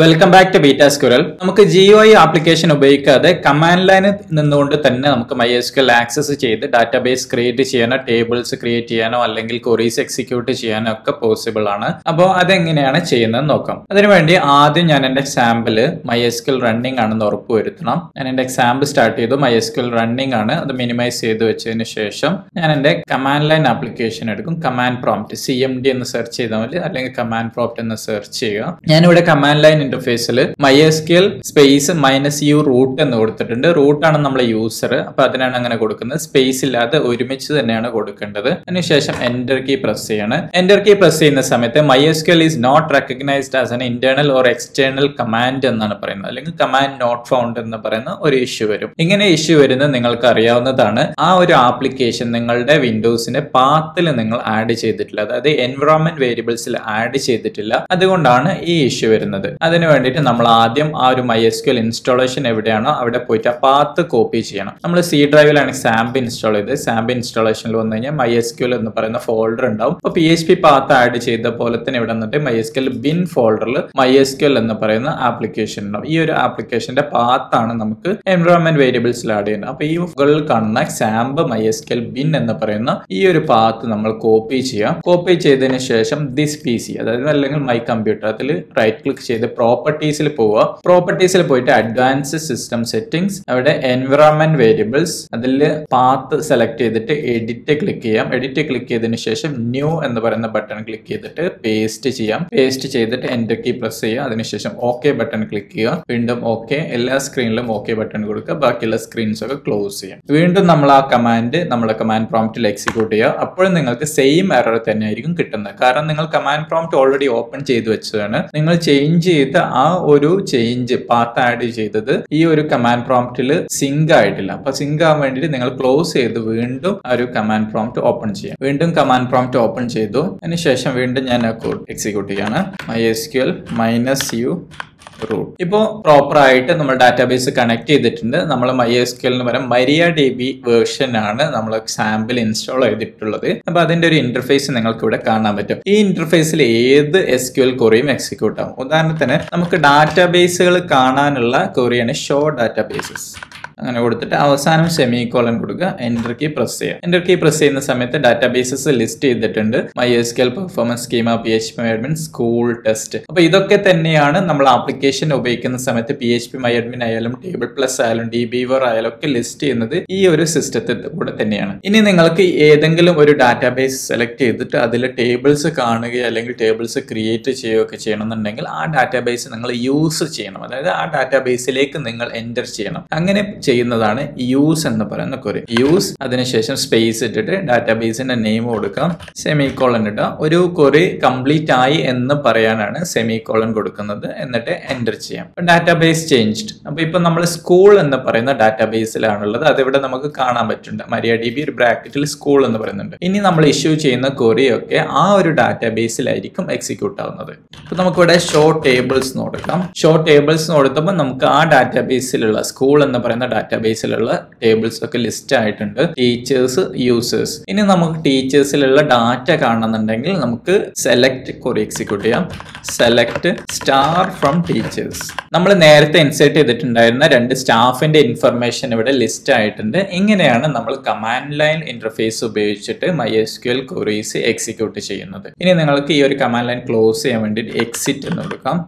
Welcome back to Beta Squirrel. നമുക്ക് GUI application ഉപയോഗിക്കാതെ command ലൈനിൽ നിന്നുകൊണ്ട് തന്നെ നമുക്ക് MySQL ആക്സസ് ചെയ്ത് ഡാറ്റാബേസ് ക്രിയേറ്റ് ചെയ്യാനോ ടേബിൾസ് ക്രിയേറ്റ് ചെയ്യാനോ അല്ലെങ്കിൽ ക്വറീസ് എക്സിക്യൂട്ട് ചെയ്യാനോ ഒക്കെ പോസിബിൾ ആണ്. അപ്പോൾ അതെങ്ങനെയാണ് ചെയ്യുന്നത് നോക്കാം. അതിനുവേണ്ടി ആദ്യം ഞാൻ എൻ്റെ സാമ്പിള് MySQL റണ്ണിംഗ് ആണെന്ന് ഉറപ്പുവരുത്തണം. ഞാൻ എൻ്റെ എക്സാമ്പിൾ സ്റ്റാർട്ട് ചെയ്തു. MySQL റണ്ണിംഗ് ആണ്. അത് മിനിമൈസ് ചെയ്ത് വെച്ചതിന് ശേഷം ഞാൻ എൻ്റെ കമാൻഡ് ലൈൻ ആപ്ലിക്കേഷൻ എടുക്കും. കമാൻഡ് പ്രോംപ്റ്റ് CMD എന്ന് സെർച്ച് ചെയ്താൽ മതി, അല്ലെങ്കിൽ കമാൻഡ് പ്രോംപ്റ്റ് എന്ന് സെർച്ച് ചെയ്യുക. ഞാനിവിടെ കമാൻഡ് ലൈൻ ഇന്റർഫേസിൽ MySQL സ്പേസ് -u റൂട്ട് എന്ന് കൊടുത്തിട്ടുണ്ട്. റൂട്ടാണ് നമ്മളെ യൂസർ, അപ്പൊ അതിനാണ് അങ്ങനെ കൊടുക്കുന്നത്. സ്പേസ് ഇല്ലാതെ ഒരുമിച്ച് തന്നെയാണ് കൊടുക്കേണ്ടത്. അതിനുശേഷം എന്റർ കീ പ്രസ് ചെയ്യണം. എന്റർ കീ പ്രസ് ചെയ്യുന്ന സമയത്ത് MySQL is not recognized as an internal or external command എന്നാണ് പറയുന്നത്, അല്ലെങ്കിൽ കമാൻഡ് നോട്ട് ഫൗണ്ട് എന്ന് പറയുന്ന ഒരു ഇഷ്യൂ വരും. ഇങ്ങനെ ഇഷ്യൂ വരുന്നത് നിങ്ങൾക്ക് അറിയാവുന്നതാണ്. ആ ഒരു ആപ്ലിക്കേഷൻ നിങ്ങളുടെ വിൻഡോസിന്റെ പാത്തിൽ നിങ്ങൾ ആഡ് ചെയ്തിട്ടില്ല, അതായത് എൻവയോൺമെന്റ് വേരിയബിൾസിൽ ആഡ് ചെയ്തിട്ടില്ല. അതുകൊണ്ടാണ് ഈ ഇഷ്യൂ വരുന്നത്. അതിന് വേണ്ടിയിട്ട് നമ്മൾ ആദ്യം ആ ഒരു MySQL ഇൻസ്റ്റാളേഷൻ എവിടെയാണോ അവിടെ പോയിട്ട് ആ പാത്ത് കോപ്പി ചെയ്യണം. നമ്മൾ C ഡ്രൈവിലാണ് സാമ്പ് ഇൻസ്റ്റാൾ ചെയ്തത്. സാമ്പ് ഇൻസ്റ്റാളേഷനിൽ വന്നു കഴിഞ്ഞാൽ MySQL എന്ന് പറയുന്ന ഫോൾഡർ ഉണ്ടാവും. അപ്പോൾ PHP പാത്ത് ആഡ് ചെയ്ത പോലെ തന്നെ ഇവിടെ നിന്നിട്ട് MySQL ബിൻ ഫോൾഡറിൽ MySQL എന്ന് പറയുന്ന ആപ്ലിക്കേഷൻ ഉണ്ടാവും. ഈ ഒരു ആപ്ലിക്കേഷന്റെ പാത്താണ് നമുക്ക് എൻവയോൺമെന്റ് വേരിയബിൾസിൽ ആഡ് ചെയ്യുന്നത്. അപ്പോൾ ഈ മുകളിൽ കാണുന്ന സാമ്പ് MySQL ബിൻ എന്ന് പറയുന്ന ഈ ഒരു പാത്ത് നമ്മൾ കോപ്പി ചെയ്യാം. കോപ്പി ചെയ്തതിന് ശേഷം ദിസ് PC, അതായത് അല്ലെങ്കിൽ മൈ കമ്പ്യൂട്ടർ, അതിൽ റൈറ്റ് ക്ലിക്ക് ചെയ്ത് പ്രോപ്പർട്ടീസിൽ പോവുക. പ്രോപ്പർട്ടീസിൽ പോയിട്ട് അഡ്വാൻസ് സിസ്റ്റം സെറ്റിംഗ്സ്, അവിടെ എൻവയോൺമെന്റ് വേരിയബിൾസ്, അതിൽ പാത്ത് സെലക്ട് ചെയ്തിട്ട് എഡിറ്റ് ക്ലിക്ക് ചെയ്യാം. എഡിറ്റ് ക്ലിക്ക് ചെയ്തതിനു ശേഷം ന്യൂ എന്ന് പറയുന്ന ബട്ടൺ ക്ലിക്ക് ചെയ്തിട്ട് പേസ്റ്റ് ചെയ്യാം. പേസ്റ്റ് ചെയ്തിട്ട് എന്റർ കീ പ്രസ് ചെയ്യുക. അതിനുശേഷം ഓക്കെ ബട്ടൺ ക്ലിക്ക് ചെയ്യുക. വീണ്ടും ഓക്കെ, എല്ലാ സ്ക്രീനിലും ഓക്കെ ബട്ടൺ കൊടുക്കുക. ബാക്കിയുള്ള സ്ക്രീൻസ് ഒക്കെ ക്ലോസ് ചെയ്യാം. വീണ്ടും നമ്മൾ ആ കമാൻഡ് നമ്മുടെ കമാൻഡ് പ്രോംപ്റ്റിൽ എക്സിക്യൂട്ട് ചെയ്യുക. അപ്പോഴും നിങ്ങൾക്ക് സെയിം എറർ തന്നെ ആയിരിക്കും കിട്ടുന്നത്. കാരണം നിങ്ങൾ കമാൻഡ് പ്രോംപ്റ്റ് ഓൾറെഡി ഓപ്പൺ ചെയ്ത് വെച്ചതാണ്. നിങ്ങൾ ചേഞ്ച് ചെയ്ത ആ ഒരു ചേഞ്ച് പാത്ത് ആഡ് ചെയ്തത് ഈ ഒരു കമാൻഡ് പ്രോംപ്റ്റിൽ സിങ്ക് ആയിട്ടില്ല. അപ്പൊ സിങ്ക് ആവാൻ വേണ്ടിയിട്ട് നിങ്ങൾ ക്ലോസ് ചെയ്ത് വീണ്ടും ആ ഒരു കമാൻഡ് പ്രോംപ്റ്റ് ഓപ്പൺ ചെയ്യാം. വീണ്ടും കമാൻഡ് പ്രോംപ്റ്റ് ഓപ്പൺ ചെയ്തു. അതിനുശേഷം വീണ്ടും ഞാൻ കോഡ് എക്സിക്യൂട്ട് ചെയ്യാണ്. MySQL -u root. ഇപ്പോൾ പ്രോപ്പർ ആയിട്ട് നമ്മൾ ഡാറ്റാബേസ് കണക്ട് ചെയ്തിട്ടുണ്ട്. നമ്മൾ MySQL എന്ന് പറയാം MariaDB വേർഷൻ ആണ് നമ്മൾ സാമ്പിൾ ഇൻസ്റ്റാൾ ചെയ്തിട്ടുള്ളത്. അപ്പൊ അതിന്റെ ഒരു ഇന്റർഫേസ് നിങ്ങൾക്ക് ഇവിടെ കാണാൻ പറ്റും. ഈ ഇന്റർഫേസിൽ ഏത് SQL ക്വറിയും എക്സിക്യൂട്ട് ആവും. ഉദാഹരണത്തിന് നമുക്ക് ഡാറ്റാബേസുകൾ കാണാനുള്ള ക്വറിയാണ് ഷോ ഡാറ്റാബേസസ്. അങ്ങനെ കൊടുത്തിട്ട് അവസാനം സെമിക്കോളൻ കൊടുക്കുക. എന്റർ കീ പ്രസ് ചെയ്യുക. എന്റർ കീ പ്രസ് ചെയ്യുന്ന സമയത്ത് ഡാറ്റാബേസസ് ലിസ്റ്റ് ചെയ്തിട്ടുണ്ട്. MySQL performance schema, PHP MyAdmin, school test. അപ്പൊ ഇതൊക്കെ തന്നെയാണ് നമ്മൾ ആപ്ലിക്കേഷൻ ഉപയോഗിക്കുന്ന സമയത്ത് PHP MyAdmin ആയാലും ടേബിൾ പ്ലസ് ആയാലും DBWare ആയാലും ഒക്കെ ലിസ്റ്റ് ചെയ്യുന്നത് ഈ ഒരു സിസ്റ്റത്തിൽ കൂടെ തന്നെയാണ്. ഇനി നിങ്ങൾക്ക് ഏതെങ്കിലും ഒരു ഡാറ്റാബേസ് സെലക്ട് ചെയ്തിട്ട് അതിൽ ടേബിൾസ് കാണുകയോ അല്ലെങ്കിൽ ടേബിൾസ് ക്രിയേറ്റ് ചെയ്യുകയൊക്കെ ചെയ്യണമെന്നുണ്ടെങ്കിൽ ആ ഡാറ്റാബേസ് നിങ്ങൾ യൂസ് ചെയ്യണം. അതായത് ആ ഡാറ്റാബേസിലേക്ക് നിങ്ങൾ എൻ്റർ ചെയ്യണം. അങ്ങനെ ചെയ്യുന്നതാണ് യൂസ് എന്ന് പറയുന്ന ക്വറി. യൂസ്, അതിനുശേഷം സ്പേസ് ഇട്ടിട്ട് ഡാറ്റാബേസിന്റെ നെയിം കൊടുക്കാം, സെമിക്കോളൻ ഇടുക. ഒരു ക്വറി കംപ്ലീറ്റ് ആയി എന്ന് പറയാനാണ് സെമിക്കോളൻ കൊടുക്കുന്നത്. എന്നിട്ട് എൻ്റർ ചെയ്യാം. Database changed. അപ്പൊ ഇപ്പൊ നമ്മൾ സ്കൂൾ എന്ന് പറയുന്ന ഡാറ്റാബേസിലാണുള്ളത്. അതിവിടെ നമുക്ക് കാണാൻ പറ്റുന്നുണ്ട്. MariaDB ഒരു ബ്രാക്കറ്റിൽ സ്കൂൾ എന്ന് പറയുന്നുണ്ട്. ഇനി നമ്മൾ ഇഷ്യൂ ചെയ്യുന്ന ക്വറി ഒക്കെ ആ ഒരു ഡാറ്റാബേസിലായിരിക്കും എക്സിക്യൂട്ട് ആവുന്നത്. അപ്പൊ നമുക്കിവിടെ ഷോ ടേബിൾസ് കൊടുക്കാം. ഷോ ടേബിൾസ് കൊടുത്തപ്പോൾ നമുക്ക് ആ ഡാറ്റാബേസിലുള്ള സ്കൂൾ എന്ന് പറയുന്ന ഡാറ്റാബേസിലുള്ള ടേബിൾസ് ഒക്കെ ലിസ്റ്റ് ആയിട്ടുണ്ട്. Teachers, users. ഇനി നമുക്ക് ടീച്ചേഴ്സിലുള്ള ഡാറ്റ കാണണമെന്നുണ്ടെങ്കിൽ നമുക്ക് സെലക്ട് ക്വറി എക്സിക്യൂട്ട് ചെയ്യാം. Select star from teachers. നമ്മൾ നേരത്തെ ഇൻസേർട്ട് ചെയ്തിട്ടുണ്ടായിരുന്ന 2 സ്റ്റാഫിന്റെ ഇൻഫർമേഷൻ ഇവിടെ ലിസ്റ്റ് ആയിട്ടുണ്ട്. ഇങ്ങനെയാണ് നമ്മൾ കമാൻഡ് ലൈൻ ഇന്റർഫേസ് ഉപയോഗിച്ചിട്ട് MySQL ക്വറീസ് എക്സിക്യൂട്ട് ചെയ്യുന്നത്. ഇനി നിങ്ങൾക്ക് ഈ ഒരു കമാൻഡ് ലൈൻ ക്ലോസ് ചെയ്യാൻ വേണ്ടി എക്സിറ്റ് എന്ന് കൊടുക്കാം.